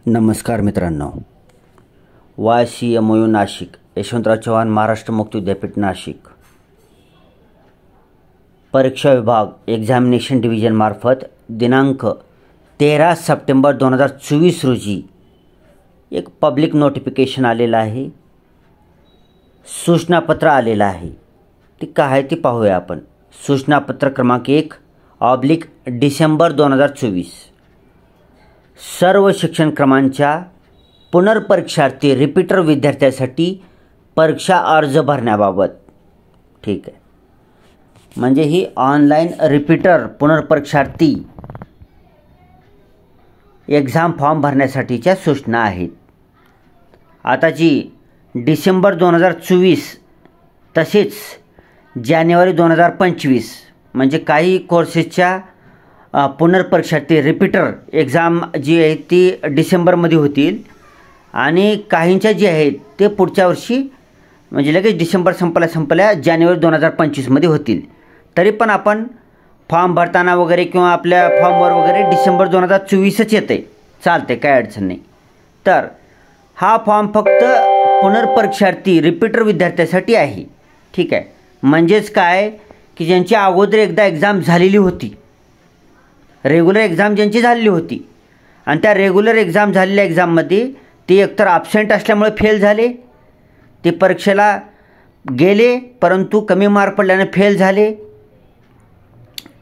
नमस्कार मित्रांनो, YCMOU नाशिक, यशवंतराव चव्हाण महाराष्ट्र मुक्त विद्यापीठ नाशिक, परीक्षा विभाग एक्झामिनेशन डिव्हिजन मार्फत दिनांक 13 सप्टेंबर 2024 रोजी एक पब्लिक नोटिफिकेशन आलेलं आहे, सूचनापत्र आलेलं आहे. ती काय आहे ती पाहूया आपण. सूचनापत्र क्रमांक 1 डिसेंबर 2024. सर्व शिक्षण क्रमांच्या पुनर्परीक्षार्थी रिपीटर विद्यार्थ्यांसाठी परीक्षा अर्ज भरण्याबाबत. ठीक आहे, म्हणजे ही ऑनलाईन रिपीटर पुनर्परीक्षार्थी एक्झाम फॉर्म भरण्यासाठीच्या सूचना आहेत. आता जी डिसेंबर 2024 तसेच जानेवारी 2025 म्हणजे काही कोर्सेसच्या पुनर्परीक्षार्थी रिपीटर एक्झाम जी आहे ती डिसेंबरमध्ये होतील आणि काहींच्या जे आहेत ते पुढच्या वर्षी म्हणजे लगेच डिसेंबर संपल्या जानेवारी 2025मध्ये होतील. तरी पण आपण फॉर्म भरताना वगैरे किंवा आपल्या फॉर्मवर वगैरे डिसेंबर 2024च येते, चालते, काय अडचण नाही. तर हा फॉर्म फक्त पुनर्परीक्षार्थी रिपीटर विद्यार्थ्यांसाठी आहे. ठीक आहे, म्हणजेच काय की ज्यांची अगोदर एकदा एक्झाम झालेली होती, रेग्युलर एक्झाम ज्यांची झालेली होती आणि त्या रेग्युलर एक्झाम झालेल्या एक्झाममध्ये ते एकतर ॲब्सेंट असल्यामुळे फेल झाले, ते परीक्षेला गेले परंतु कमी मार्क पडल्याने फेल झाले.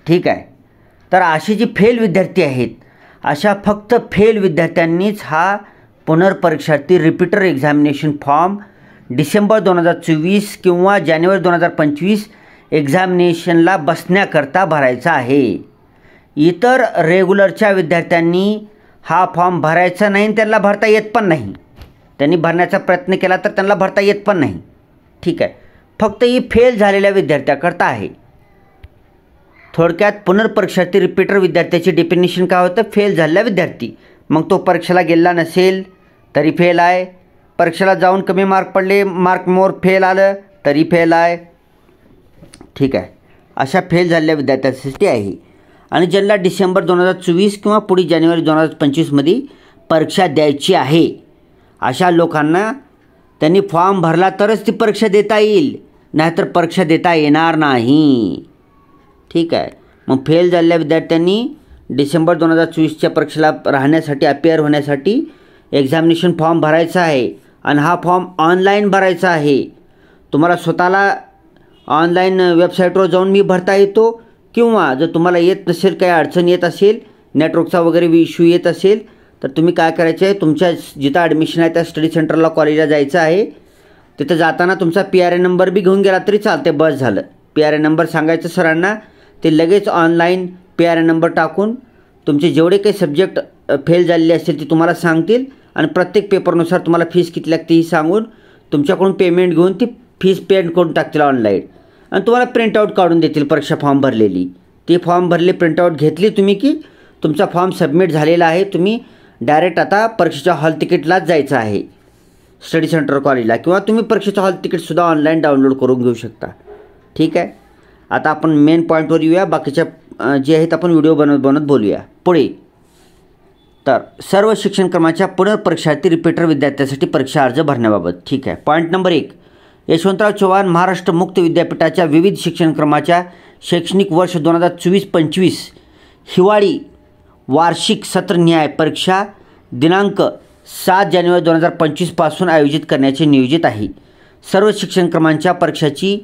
ठीक आहे, तर असे जे फेल विद्यार्थी आहेत अशा फक्त फेल विद्यार्थ्यांनीच हा पुनर्परीक्षार्थी रिपीटर एक्झामिनेशन फॉर्म डिसेंबर 2024 किंवा जानेवारी 2025 एक्झामिनेशनला बसण्याकरता भरायचा आहे. इतर रेग्युलरच्या विद्यार्थ्यांनी हा फॉर्म भरायचा नाही, त्यांना भरता येत पण नाही. त्यांनी भरण्याचा प्रयत्न केला तर त्यांना भरता येत पण नाही. ठीक आहे, फक्त ही फेल झालेल्या विद्यार्थ्याकरता आहे. थोडक्यात पुनर्परीक्षार्थी रिपीटर विद्यार्थ्याची डेफिनेशन काय होतं? फेल झालेला विद्यार्थी. मग तो परीक्षेला गेला नसेल तरी फेल आहे, परीक्षेला जाऊन कमी मार्क पडले, मार्क मोर फेल आलं तरी फेल आहे. ठीक आहे, अशा फेल झालेल्या विद्यार्थ्यांसाठी आहे. आणि ज्यांना डिसेंबर 2024 किंवा पुढे जानेवारी 2025मध्ये परीक्षा द्यायची आहे अशा लोकांना त्यांनी फॉर्म भरला तरच ती परीक्षा देता येईल, नाहीतर परीक्षा देता येणार नाही. ठीक आहे, मग फेल झालेल्या विद्यार्थ्यांनी डिसेंबर 2024च्या परीक्षेला राहण्यासाठी अपिअर होण्यासाठी एक्झामिनेशन फॉर्म भरायचा आहे आणि हा फॉर्म ऑनलाईन भरायचा आहे. तुम्हाला स्वतःला ऑनलाईन वेबसाईटवर जाऊन मी भरता येतो किंवा जर तुम्हाला येत नसेल, काही अडचण येत असेल, नेटवर्कचा वगैरे इश्यू येत असेल तर तुम्ही काय करायचं आहे, तुमच्या जिथं ॲडमिशन आहे त्या स्टडी सेंटरला कॉलेजला जायचं आहे. तिथं जाताना तुमचा PRN नंबर बी घेऊन गेला तरी चालते, बस झालं. PRN नंबर सांगायचं सरांना, ते लगेच ऑनलाईन PRN नंबर टाकून तुमचे जेवढे काही सब्जेक्ट फेल झालेले असतील ते तुम्हाला सांगतील आणि प्रत्येक पेपरनुसार तुम्हाला फीस किती लागते ही सांगून तुमच्याकडून पेमेंट घेऊन ती फीस पेड करून टाकतील ऑनलाईन आणि तुम्हाला प्रिंटआउट काढून देतील परीक्षा फॉर्म भरलेली. ती फॉर्म भरले प्रिंटआउट घेतली तुम्ही की तुमचा फॉर्म सबमिट झालेला आहे. तुम्ही डायरेक्ट आता परीक्षेच्या हॉल तिकीटलाच जायचं आहे स्टडी सेंटर कॉलेजला, किंवा तुम्ही परीक्षेचं हॉल तिकीटसुद्धा ऑनलाईन डाउनलोड करून घेऊ शकता. ठीक आहे, आता आपण मेन पॉईंटवर येऊया, बाकीच्या जे आहेत आपण व्हिडिओ बनवत बोलूया पुढे. तर सर्व शिक्षण क्रमाच्या पुनर्परीक्षार्थी रिपीटर विद्यार्थ्यांसाठी परीक्षा अर्ज भरण्याबाबत. ठीक आहे, पॉईंट नंबर 1, यशवंतराव चव्हाण महाराष्ट्र मुक्त विद्यापीठाच्या विविध शिक्षण क्रमाच्या शैक्षणिक वर्ष 2024-25 हिवाळी वार्षिक सत्र न्याय परीक्षा दिनांक 7 जानेवारी 2025 पासून आयोजित करण्याचे नियोजित आहे. सर्व शिक्षण क्रमांच्या परीक्षाची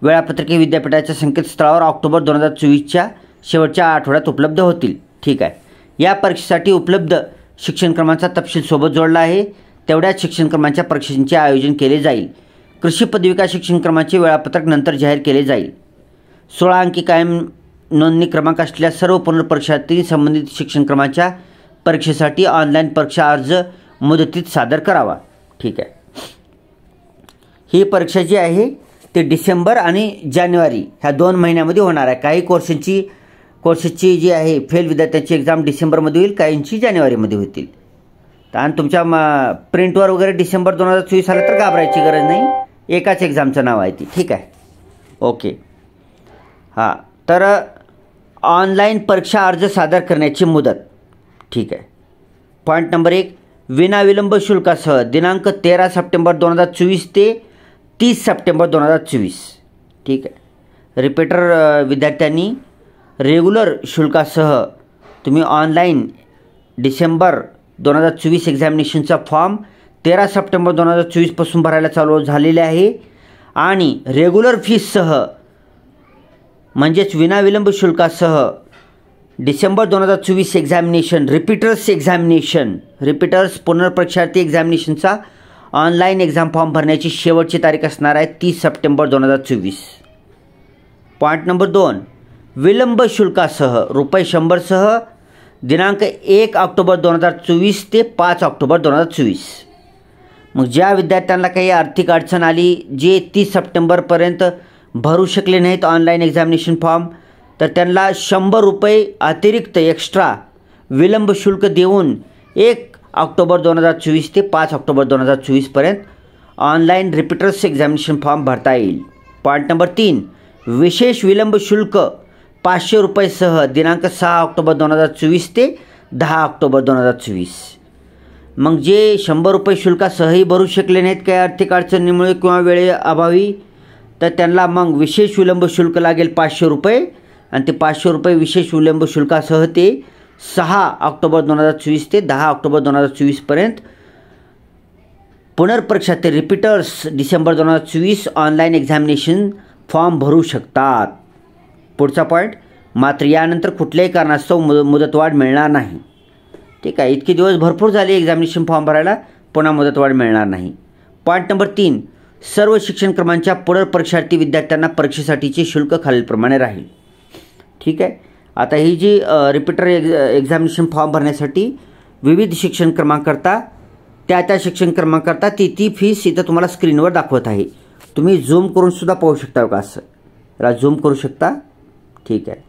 वेळापत्रके विद्यापीठाच्या संकेतस्थळावर ऑक्टोबर 2024च्या शेवटच्या आठवड्यात उपलब्ध होतील. ठीक आहे, या परीक्षेसाठी उपलब्ध शिक्षण क्रमांचा तपशील सोबत जोडला आहे. तेवढ्याच शिक्षण क्रमांच्या परीक्षांचे आयोजन केले जाईल. कृषी पदविका शिक्षण क्रमांचे वेळापत्रक नंतर जाहीर केले जाईल. 16 अंकी कायम नोंदणी क्रमांक असलेल्या सर्व पुनर्परीक्षार्थी संबंधित शिक्षण क्रमाच्या परीक्षेसाठी ऑनलाईन परीक्षा अर्ज मुदतीत सादर करावा. ठीक आहे, ही परीक्षा जी आहे ते डिसेंबर आणि जानेवारी ह्या 2 महिन्यामध्ये होणार आहे. काही कोर्सेसची जी आहे फेल विद्यार्थ्यांची एक्झाम डिसेंबरमध्ये होईल, काहींची जानेवारीमध्ये होतील. आणि तुमच्या प्रिंटवर वगैरे डिसेंबर 2024 आलं तर घाबरायची गरज नाही, एकाच एक्झामचं नाव आहे ती. ठीक आहे, ओके. हां, तर ऑनलाईन परीक्षा अर्ज सादर करण्याची मुदत. ठीक आहे, पॉईंट नंबर 1, विनाविलंब शुल्कासह दिनांक 13 सप्टेंबर 2024 ते 30 सप्टेंबर 2024. ठीक आहे. रिपीटर विद्यार्थ्यांनी रेग्युलर शुल्कासह तुम्ही ऑनलाईन डिसेंबर 2024 एक्झामिनेशनचा फॉर्म 13 सप्टेंबर 2024 पासून भरायला चालू झालेले आहे आणि रेग्युलर फीससह म्हणजेच विनाविलंब शुल्कासह डिसेंबर 2024 एक्झामिनेशन रिपीटर्स पुनर्परीक्षार्थी एक्झामिनेशनचा ऑनलाईन एक्झाम फॉर्म भरण्याची शेवटची तारीख असणार आहे 30 सप्टेंबर 2024. पॉईंट नंबर 2, विलंब शुल्कासह ₹100 सह दिनांक 1 ऑक्टोबर 2024 ते 5 ऑक्टोबर 2024. मग ज्या विद्यार्थ्यांना काही आर्थिक अडचण आली, जे 30 सप्टेंबरपर्यंत भरू शकले नाहीत ऑनलाईन एक्झामिनेशन फॉर्म, तर त्यांना ₹100 अतिरिक्त एक्स्ट्रा विलंब शुल्क देऊन 1 ऑक्टोबर 2024 ते 5 ऑक्टोबर 2024पर्यंत ऑनलाईन रिपीटर्स एक्झामिनेशन फॉर्म भरता येईल. पॉईंट नंबर 3, विशेष विलंब शुल्क ₹500 सह दिनांक 6 ऑक्टोबर 2024 ते 10 ऑक्टोबर 2024. मग जे ₹100 शुल्कासहही भरू शकले नाहीत काही आर्थिक अडचणीमुळे किंवा वेळेअभावी, तर त्यांना मग विशेष विलंब शुल्क लागेल ₹500 आणि ते ₹500 विशेष विलंब शुल्कासह ते 6 ऑक्टोबर 2024 ते 10 ऑक्टोबर 2024पर्यंत पुनर्परीक्षा ते repeaters December 2024 online examination form भरू शकतात. पुढचा पॉईंट, मात्र यानंतर कुठल्याही कारणास्तव मुदतवाढ मिळणार नाही. ठीक आहे. इतके दिवस भरपूर झाले एक्झामिनेशन फॉर्म भरायला, पुन्हा मुदतवाढ मिळणार नाही. पॉईंट नंबर 3, सर्व शिक्षण क्रमांच्या पुनर्परीक्षार्थी विद्यार्थ्यांना परीक्षेसाठीचे शुल्क खालीलप्रमाणे राहील. ठीक आहे. आता ही जी रिपीटर एक्झामिनेशन फॉर्म भरण्यासाठी विविध शिक्षण क्रमांककरता त्या शिक्षण क्रमांककरता ती फीस इथं तुम्हाला स्क्रीनवर दाखवत आहे. तुम्ही झूम करून सुद्धा पाहू शकता का, असं याला झूम करू शकता. ठीक आहे.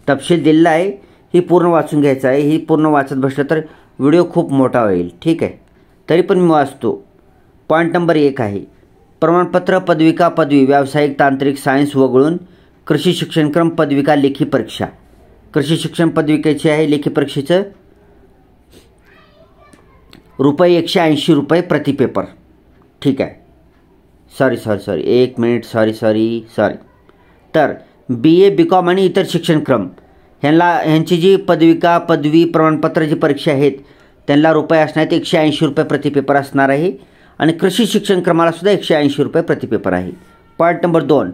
तपशील दिलेला आहे, ही पूर्ण वाचून घ्यायचं आहे. ही पूर्ण वाचत बसलं तर व्हिडिओ खूप मोठा होईल. ठीक आहे. तरी पण मी वाचतो. पॉईंट नंबर 1 आहे, प्रमाणपत्र पदविका पदवी व्यावसायिक तांत्रिक सायन्स वगळून कृषी शिक्षणक्रम पदविका लेखी परीक्षा. कृषी शिक्षण पदविकेची आहे लेखी परीक्षेचं ₹180 प्रति पेपर. ठीक आहे. Sorry 1 minute sorry. तर BA BCom आणि इतर शिक्षणक्रम ह्यांची जी पदविका पदवी प्रमाणपत्राची परीक्षा आहेत त्यांना रुपये असणार आहेत ₹180 प्रति पेपर असणार आहे आणि कृषी शिक्षणक्रमाला सुद्धा ₹180 प्रति पेपर आहे. पॉईंट नंबर 2,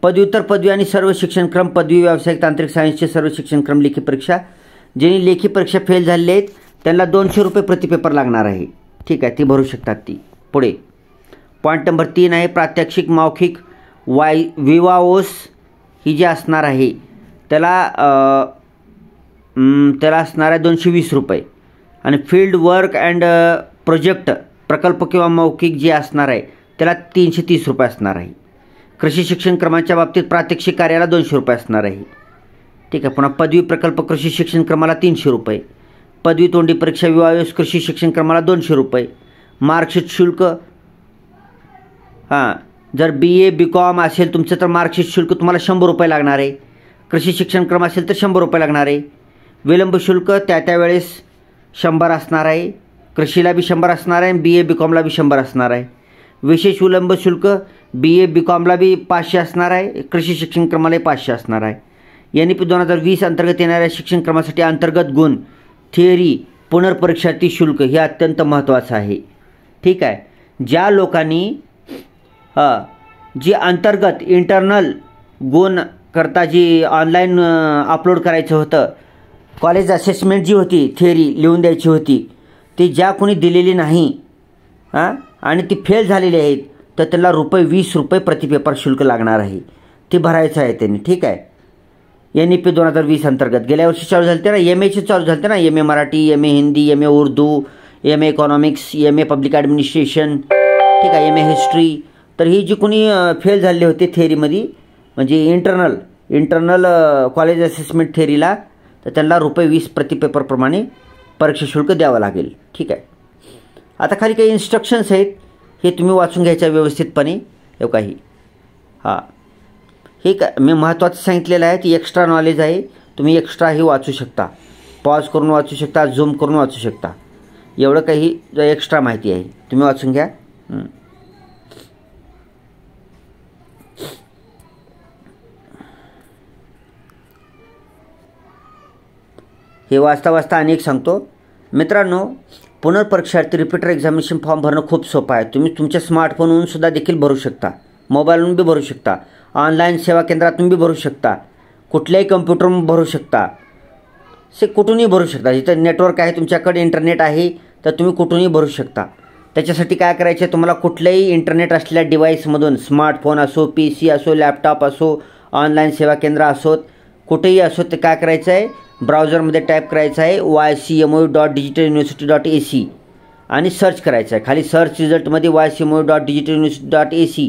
पदव्युत्तर पदवी आणि सर्व शिक्षणक्रम पदवी व्यावसायिक तांत्रिक सायन्सचे सर्व शिक्षणक्रम लेखी परीक्षा, ज्यांनी लेखी परीक्षा फेल झालेले आहेत त्यांना ₹200 प्रति पेपर लागणार आहे. ठीक आहे. ती भरू शकतात ती. पुढे पॉईंट नंबर 3 आहे, प्रात्यक्षिक मौखिक विवाओस ही जी असणार आहे त्याला असणार आहे ₹220 आणि फील्ड वर्क अँड प्रोजेक्ट प्रकल्प किंवा मौखिक जे असणार आहे त्याला ₹330 असणार आहे. कृषी शिक्षण क्रमाच्या बाबतीत प्रात्यक्षिक कार्याला ₹200 असणार आहे. ठीक आहे. पुन्हा पदवी प्रकल्प कृषी शिक्षण क्रमाला ₹300, पदवी तोंडी परीक्षा विवाओस कृषी शिक्षण क्रमाला ₹200, मार्कशीट शुल्क जर BA BCom असेल तुमचं तर मार्कशीट शुल्क तुम्हाला ₹100 लागणार आहे. कृषी शिक्षण क्रम असेल तर ₹100 लागणार आहे. विलंब शुल्क त्या वेळेस 100 असणार आहे. कृषीला बी 100 असणार आहे आणि BA BComला बी 100 असणार आहे. विशेष विलंब शुल्क BA BComला बी 500 असणार आहे, कृषी शिक्षण क्रमालाही 500 असणार आहे. NEP 2020 अंतर्गत येणाऱ्या शिक्षण क्रमासाठी अंतर्गत गुण थिअरी पुनर्परीक्षार्थी शुल्क हे अत्यंत महत्त्वाचं आहे. ठीक आहे. ज्या लोकांनी जी अंतर्गत इंटरनल गुण करता जी ऑनलाईन अपलोड करायचं होतं, कॉलेज असेसमेंट जी होती थिअरी लिहून द्यायची होती, ती ज्या कोणी दिलेली नाही आणि ती फेल झालेली आहेत तर त्याला ₹20 प्रति पेपर शुल्क लागणार आहे. ते भरायचं आहे त्यांनी. ठीक आहे. NEP 2020 अंतर्गत गेल्या वर्षी चालू झाले ना, MAचे चालू झाले ना, MA Marathi, MA Hindi, MA Urdu, MA economics, MA public administration. ठीक आहे. MA history. तर ही जी कोणी फेल झाले होते थेअरीमध्ये म्हणजे इंटरनल कॉलेज असेसमेंट थेअरीला, तर त्यांना ₹20 प्रति पेपरप्रमाणे परीक्षा शुल्क द्यावं लागेल. ठीक आहे. आता खाली काही इन्स्ट्रक्शन्स आहेत, हे तुम्ही वाचून घ्यायच्या व्यवस्थितपणे. हे काही हे मी महत्त्वाचं सांगितलेलं आहे, ती एक्स्ट्रा नॉलेज आहे. तुम्ही एक्स्ट्राही वाचू शकता, पॉज करून वाचू शकता, झूम करून वाचू शकता. एवढं काही एक्स्ट्रा माहिती आहे, तुम्ही वाचून घ्या. हे वाचता वाचता अनेक सांगतो. मित्रांनो, पुनर्परीक्षार्थी रिपीटर एक्झामिनेशन फॉर्म भरणं खूप सोपं आहे. तुम्ही तुमच्या स्मार्टफोनवरून सुद्धा देखील भरू शकता, मोबाईलवरून बी भरू शकता, ऑनलाईन सेवा केंद्रातून बी भरू शकता, कुठल्याही कम्प्युटरवरून भरू शकता, कुठूनही भरू शकता. जिथं नेटवर्क आहे, तुमच्याकडे इंटरनेट आहे, तर तुम्ही कुठूनही भरू शकता. त्याच्यासाठी काय करायचं आहे, तुम्हाला कुठल्याही इंटरनेट असलेल्या डिव्हाइसमधून, स्मार्टफोन असो, PC असो, लॅपटॉप असो, ऑनलाईन सेवा केंद्र असोत, कुठेही असो, ते काय करायचं आहे, ब्राउझरमध्ये टाईप करायचं आहे ycmou.digitaluniversity.ac आणि सर्च करायचं आहे. खाली सर्च रिझल्टमध्ये ycmou.digitaluniversity.ac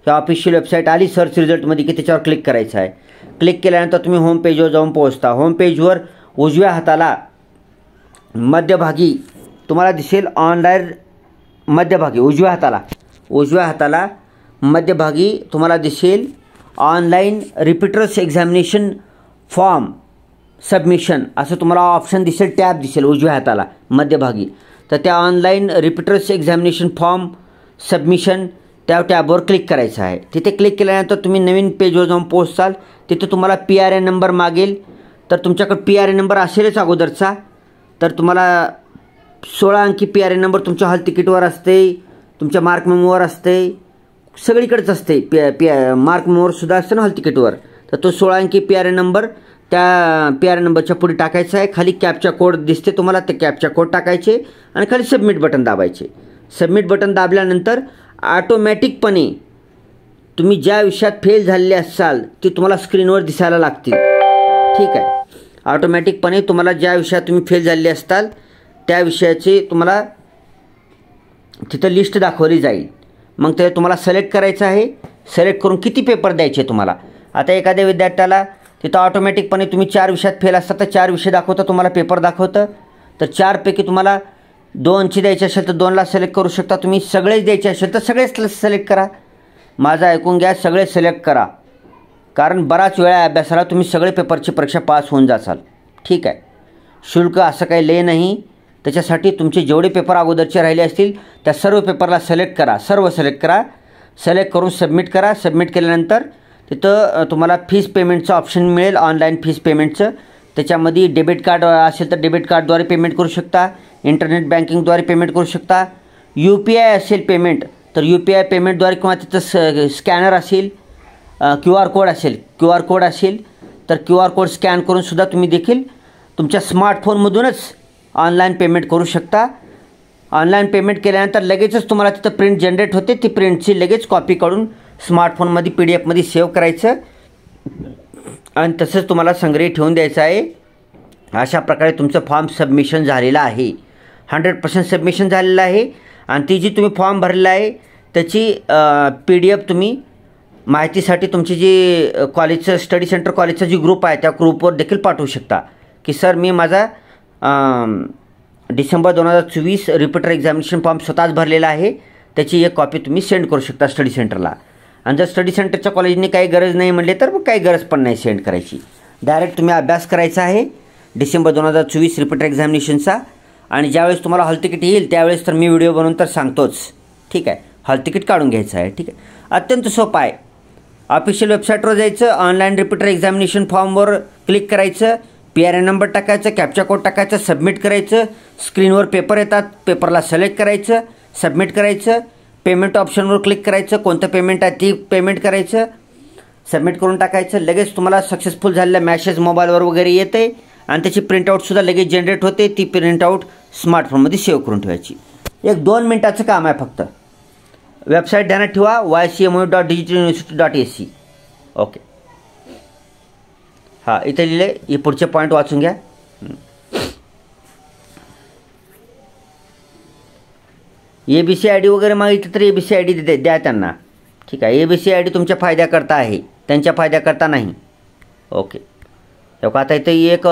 ह्या ऑफिशियल वेबसाईट आली सर्च रिझल्टमध्ये की त्याच्यावर क्लिक करायचं आहे. क्लिक केल्यानंतर तुम्ही होम पेजवर जाऊन पोहोचता. होम पेजवर उजव्या हाताला मध्यभागी तुम्हाला दिसेल ऑनलाईन, मध्यभागी उजव्या हाताला मध्यभागी तुम्हाला दिसेल online repeaters examination form submission असं तुम्हाला ऑप्शन दिसेल, टॅब दिसेल उजव्या हाताला मध्यभागी. तर त्या online repeaters examination form submission त्या टॅबवर क्लिक करायचं आहे. तिथे क्लिक केल्यानंतर तुम्ही नवीन पेजवर जाऊन पोहोचाल. तिथे तुम्हाला PRN नंबर मागेल. तर तुमच्याकडे PRN नंबर असेलच अगोदरचा, तर तुम्हाला 16 अंकी PRN नंबर तुमच्या हॉल तिकीटवर असते, तुमच्या मार्क मेमोवर असते, सगळीकडेच असते. मार्क मेमोवर सुद्धा असते ना हॉल तिकीटवर. तर तो 16 अंकी PRN नंबर त्या PRN नंबरच्या पुढे टाकायचा आहे. खाली कॅप्चा कोड दिसते तुम्हाला, ते कॅप्चा कोड टाकायचे आणि खाली सबमिट बटन दाबायचे. सबमिट बटन दाबल्यानंतर ऑटोमॅटिकपणे तुम्ही ज्या विषयात फेल झालेले असाल ते तुम्हाला स्क्रीनवर दिसायला लागतील. ठीक आहे, ऑटोमॅटिकपणे तुम्हाला ज्या विषयात तुम्ही फेल झालेले असताल त्या विषयाचे तुम्हाला तिथं लिस्ट दाखवली जाईल. मग ते तुम्हाला सिलेक्ट करायचं आहे. सिलेक्ट करून किती पेपर द्यायचे तुम्हाला. आता एखाद्या विद्यार्थ्याला तिथं ऑटोमॅटिकपणे तुम्ही 4 विषयात फेल असता तर 4 विषय दाखवतं, तुम्हाला पेपर दाखवतं. तर 4पैकी तुम्हाला 2ची द्यायची असेल तर 2ला सिलेक्ट करू शकता. तुम्ही सगळेच द्यायचे असेल तर सगळेच सिलेक्ट करा. माझं ऐकून घ्या, सगळे सिलेक्ट करा, कारण बराच वेळा अभ्यासाला तुम्ही सगळे पेपरची परीक्षा पास होऊन जाचाल. ठीक आहे, शुल्क असं काही लय नाही. त्याच्यासाठी तुमचे जेवढे पेपर अगोदरचे राहिले असतील त्या सर्व पेपरला सिलेक्ट करा, सर्व सिलेक्ट करा. सिलेक्ट करून सबमिट करा. सबमिट केल्यानंतर तिथं तुम्हाला फीस पेमेंटचं ऑप्शन मिळेल, ऑनलाईन फीस पेमेंटचं. त्याच्यामध्ये डेबिट कार्ड असेल तर डेबिट कार्डद्वारे पेमेंट करू शकता, इंटरनेट बँकिंगद्वारे पेमेंट करू शकता. UPI असेल पेमेंट तर UPI पेमेंटद्वारे, किंवा तिथं स्कॅनर असेल, QR कोड असेल तर QR कोड स्कॅन करून सुद्धा तुम्ही देखील तुमच्या स्मार्टफोनमधूनच ऑनलाईन पेमेंट करू शकता. ऑनलाईन पेमेंट केल्यानंतर लगेचच तुम्हाला तिथं प्रिंट जनरेट होते. ती प्रिंटची लगेच कॉपी काढून स्मार्टफोनमध्ये PDF सेव्ह करायचं आणि तसंच तुम्हाला संग्रही ठेवून द्यायचं आहे. अशा प्रकारे तुमचं फॉर्म सबमिशन झालेलं आहे, 100% सबमिशन झालेलं आहे. आणि ती जी तुम्ही फॉर्म भरलेला आहे त्याची PDF तुम्ही माहितीसाठी तुमची जी कॉलेजचं स्टडी सेंटर कॉलेजचा जी ग्रुप आहे त्या ग्रुपवर देखील पाठवू शकता की सर मी माझा डिसेंबर 2024 रिपीटर एक्झामिनेशन फॉर्म स्वतःच भरलेला आहे. त्याची एक कॉपी तुम्ही सेंड करू शकता स्टडी सेंटरला. आणि जर स्टडी सेंटरच्या कॉलेजने काही गरज नाही म्हणले तर मग काही गरज पण नाही सेंड करायची. डायरेक्ट तुम्ही अभ्यास करायचा आहे डिसेंबर 2024 रिपीटर एक्झामिनेशनचा. आणि ज्यावेळेस तुम्हाला हॉल तिकीट येईल त्यावेळेस तर मी व्हिडिओ बनवून तर सांगतोच. ठीक आहे, हॉल तिकीट काढून घ्यायचं आहे. ठीक आहे, अत्यंत सोपं आहे. ऑफिशियल वेबसाईटवर जायचं, ऑनलाईन रिपीटर एक्झामिनेशन फॉर्मवर क्लिक करायचं, PRN नंबर टाकायचं, कॅप्चा कोड टाकायचं, सबमिट करायचं. स्क्रीनवर पेपर येतात, पेपरला सिलेक्ट करायचं, सबमिट करायचं, पेमेंट ऑप्शनवर क्लिक करायचं, कोणतं पेमेंट आहे ती पेमेंट करायचं, सबमिट करून टाकायचं. लगेच तुम्हाला सक्सेसफुल झालेला मॅसेज मोबाईलवर वगैरे येते आणि त्याची प्रिंटआउटसुद्धा लगेच जनरेट होते. ती प्रिंटआउट स्मार्टफोनमध्ये सेव्ह करून ठेवायची. 1-2 मिनटाचं काम आहे फक्त. वेबसाईट ध्यानात ठेवा ycmou.digitaluniversity.ac. ओके, हां इथे लिहिले, हे पुढचे पॉईंट वाचून घ्या. ABC ID वगैरे मागितलं तर ABC ID द्या त्यांना. ठीक आहे, ABC ID तुमच्या फायद्याकरता आहे, त्यांच्या फायद्याकरता नाही. ओके, आता इथे एक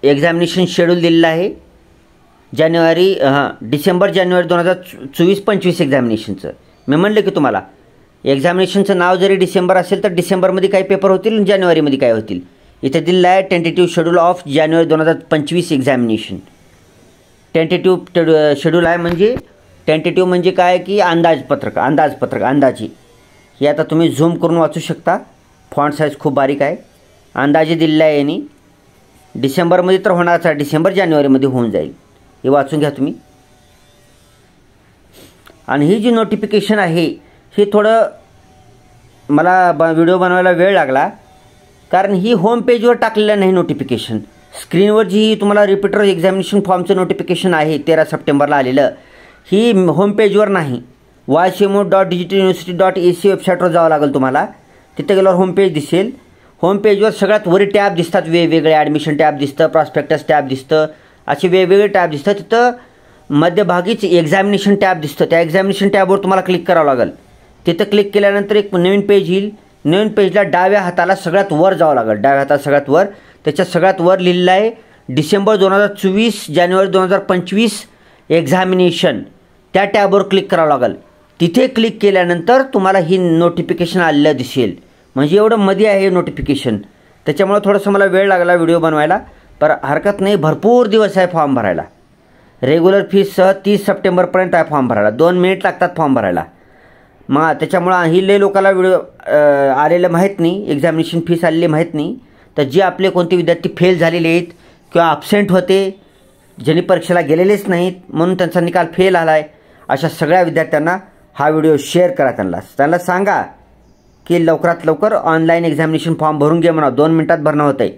एक्झामिनेशन शेड्यूल दिलेलं आहे. डिसेंबर जानेवारी 2024-25 एक्झामिनेशनचं. मी म्हणलं की तुम्हाला एक्झामिनेशनचं नाव जरी डिसेंबर असेल तर डिसेंबरमध्ये काही पेपर होतील आणि जानेवारीमध्ये काय होतील. इथे दिलेलं आहे tentative schedule of January 2025 examination. Tentative schedule आहे. म्हणजे टेंटेटिव्ह म्हणजे काय की अंदाजी. हे आता तुम्ही झूम करून वाचू शकता. फॉन्ट साईज खूप बारीक आहे. अंदाजे दिलेला आहे यांनी. डिसेंबरमध्ये तर होणारच आहे, डिसेंबर-जानेवारीमध्ये होऊन जाईल. हे वाचून घ्या तुम्ही. आणि ही जी नोटिफिकेशन आहे हे थोडं मला व्हिडिओ बनवायला वेळ लागला, कारण ही होम पेजवर टाकलेलं नाही नोटिफिकेशन. स्क्रीनवर जी तुम्हाला रिपीटर एक्झामिनेशन फॉर्मचं नोटिफिकेशन आहे 13 सप्टेंबरला आलेलं, ही होम पेजवर नाही. ycmo.digitaluniversity.ac वेबसाईटवर जावं लागेल तुम्हाला. तिथे गेल्यावर होम पेज दिसेल. होम पेजवर सगळ्यात वरी टॅब दिसतात, वेगवेगळे ॲडमिशन टॅब दिसतं, प्रॉस्पेक्टस टॅब दिसतं, असे वेगवेगळे टॅब दिसतं. तिथं मध्यभागीच एक्झामिनेशन टॅब दिसतं. त्या एक्झामिनेशन टॅबवर तुम्हाला क्लिक करावं लागेल. तिथं क्लिक केल्यानंतर एक नवीन पेज येईल. नवीन पेजला डाव्या हाताला सगळ्यात वर जावं लागेल. डाव्या हाताला सगळ्यात वर, त्याच्या सगळ्यात वर लिहिलेलं आहे डिसेंबर 2024 जानेवारी 2025 एक्झामिनेशन. त्या टॅबवर क्लिक करावं लागेल. तिथे क्लिक केल्यानंतर तुम्हाला ही नोटिफिकेशन आलेलं दिसेल. म्हणजे एवढं मध्ये आहे नोटिफिकेशन. त्याच्यामुळे थोडंसं मला वेळ लागला व्हिडिओ बनवायला, पण हरकत नाही. भरपूर दिवस आहे फॉर्म भरायला. रेग्युलर फीससह 30 सप्टेंबरपर्यंत आहे फॉर्म भरायला. 2 मिनिट लागतात फॉर्म भरायला. मग त्याच्यामुळं ही लय लोकांना व्हिडिओ आलेलं माहीत नाही, एक्झामिनेशन फीस आलेली माहीत नाही. तर जे आपले कोणते विद्यार्थी फेल झालेले आहेत किंवा ॲब्सेंट होते, ज्यांनी परीक्षेला गेलेलेच नाहीत म्हणून त्यांचा निकाल फेल आला आहे, अशा सगळ्या विद्यार्थ्यांना हा व्हिडिओ शेअर करा. त्यांना सांगा की लवकरात लवकर ऑनलाईन एक्झामिनेशन फॉर्म भरून घे म्हणा. 2 मिनिटात भरणं होतं आहे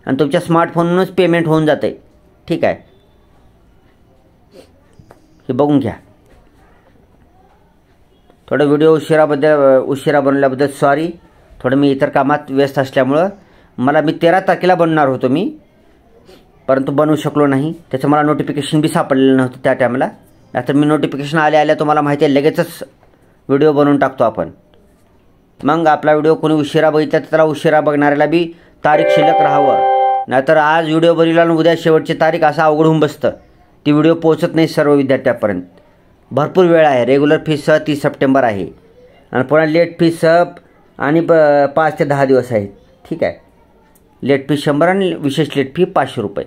आणि तुमच्या स्मार्टफोनवरूनच पेमेंट होऊन जातं आहे. ठीक आहे, हे बघून घ्या. थोडं व्हिडिओ उशिरा बनवल्याबद्दल सॉरी. थोडं मी इतर कामात व्यस्त असल्यामुळं मी 13 तारखेला बनणार होतो परंतु बनवू शकलो नाही. त्याचं मला नोटिफिकेशन बी सापडलेलं नव्हतं त्या टायमाला. नाहीतर मी नोटिफिकेशन आल्या तुम्हाला माहिती आहे लगेचच व्हिडिओ बनवून टाकतो आपण. मग आपला व्हिडिओ कोणी उशिरा बघितला तर त्याला उशिरा बघणाऱ्याला बी तारीख शिल्लक राहावं. नाहीतर आज व्हिडिओ बनवला आणि उद्या शेवटची तारीख असं अवघड होऊन बसतं. ती व्हिडिओ पोहोचत नाही सर्व विद्यार्थ्यापर्यंत. भरपूर वेळ आहे. रेग्युलर फीससह 30 सप्टेंबर आहे आणि पुन्हा लेट फीससह आणि 5 ते 10 दिवस आहेत. ठीक आहे, लेट फी 100 आणि विशेष लेट फी 500 रुपये.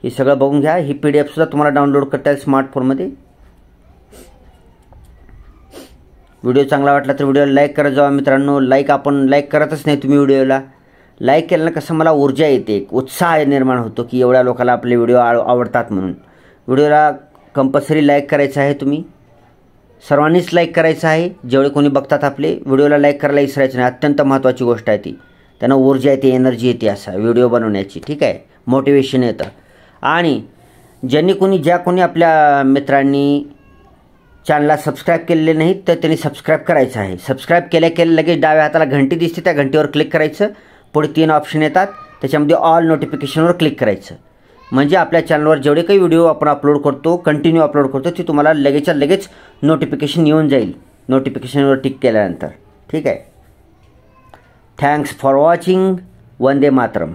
हे सगळं बघून घ्या. ही PDF सुद्धा तुम्हाला डाउनलोड करता येईल स्मार्टफोनमध्ये. व्हिडिओ चांगला वाटला तर व्हिडिओला लाईक करत जावा मित्रांनो. आपण लाईक करतच नाही तुम्ही व्हिडिओला. लाईक केल्यानं कसं मला ऊर्जा येते, उत्साह निर्माण होतो की एवढ्या लोकांना आपले व्हिडिओ आवडतात म्हणून. व्हिडिओला कंपल्सरी लाईक करायचं आहे. तुम्ही सर्वांनीच लाईक करायचं आहे. जेवढे कोणी बघतात आपले व्हिडिओला लाईक करायला विसरायचं नाही. अत्यंत महत्त्वाची गोष्ट आहे ती. त्यांना ऊर्जा येते, एनर्जी येते असा व्हिडिओ बनवण्याची. ठीक आहे, मोटिवेशन येतं. आणि ज्या कोणी आपल्या मित्रांनी चॅनलला सबस्क्राईब केलेले नाहीत तर त्यांनी सबस्क्राईब करायचं आहे. सबस्क्राईब केल्या लगेच डाव्या हाताला घंटी दिसते, त्या घंटीवर क्लिक करायचं. पुढे 3 ऑप्शन येतात, त्याच्यामध्ये ऑल नोटिफिकेशनवर क्लिक करायचं. म्हणजे आपल्या चॅनलवर जेवढे काही व्हिडिओ आपण अपलोड करतो, कंटिन्यू अपलोड करतो, ती तुम्हाला लगेचच्या लगेच नोटिफिकेशन येऊन जाईल. नोटिफिकेशनवर टिक केल्यानंतर. ठीक आहे, thanks for watching. Vande Mataram.